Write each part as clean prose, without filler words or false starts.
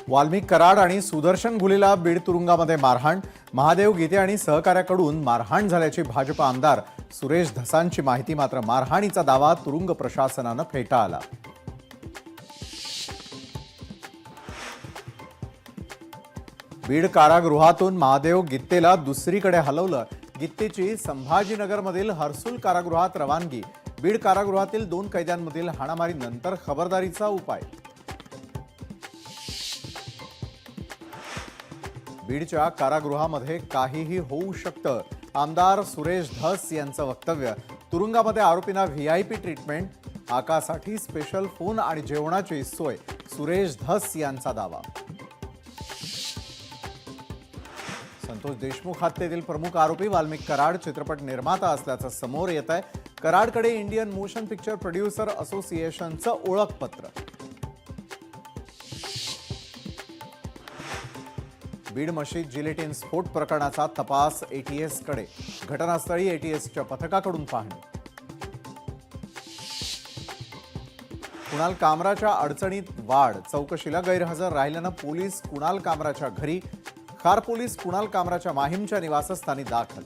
वाल्मिक कराड आणि सुदर्शन घुलेला बीड तुरुंगामध्ये मारहाण। महादेव गीते आणि सहकार्याकडून मारहाण झाल्याची भाजप आमदार सुरेश धसांची माहिती। मात्र मारहाणीचा दावा तुरुंग प्रशासनाने फेटाळला। बीड कारागृहातून महादेव गित्तेला दुसरीकडे हलवलं। गित्तेची संभाजीनगरमधील हर्सुल कारागृहात रवानगी। बीड कारागृहातील 2 कैद्यांमधील हाणामारीनंतर खबरदारीचा उपाय। बीडच्या कारागृहामध्ये काहीही होऊ शकतं, आमदार सुरेश धस यांचं वक्तव्य। तुरुंगामध्ये आरोपींना व्हीआयपी ट्रीटमेंट, आकासाठी स्पेशल फोन आणि जेवणाची सोय, सुरेश धस यांचा दावा। संतोष देशमुख हत्येतील प्रमुख आरोपी वाल्मिक कराड चित्रपट निर्माता असल्याचं समोर येत आहे। कराडकडे इंडियन मोशन पिक्चर प्रोड्युसर असोसिएशनचं ओळखपत्र। बीड मशीद जिलेटिन स्फोट प्रकरणाचा तपास एटीएस कडे। घटनास्थळी एटीएसच्या पथकाकडून पाहणी। कुणाल कामराच्या अडचणीत वाढ, चौकशीला गैरहजर राहिल्यानं पोलीस कुणाल कामराच्या घरी। खार पोलीस कुणाल कामराच्या माहीमच्या निवासस्थानी दाखल।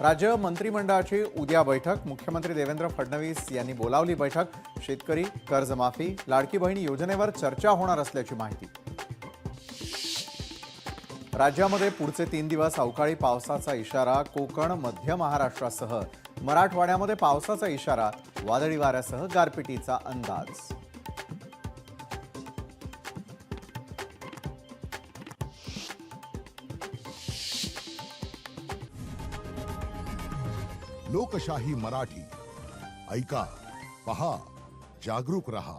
राज्य मंत्रिमंडळाची उद्या बैठक। मुख्यमंत्री देवेंद्र फडणवीस यांनी बोलावली बैठक। शेतकरी कर्जमाफी, लाडकी बहीण योजनेवर चर्चा होणार असल्याची माहिती। राज्यामध्ये पुढचे 3 दिवस अवकाळी पावसाचा इशारा। कोकण, मध्य महाराष्ट्रासह मराठवाड्यामध्ये पावसाचा इशारा। वादळी वाऱ्यासह गारपिटीचा अंदाज। लोकशाही मराठी ऐका, पहा, जागरूक रहा।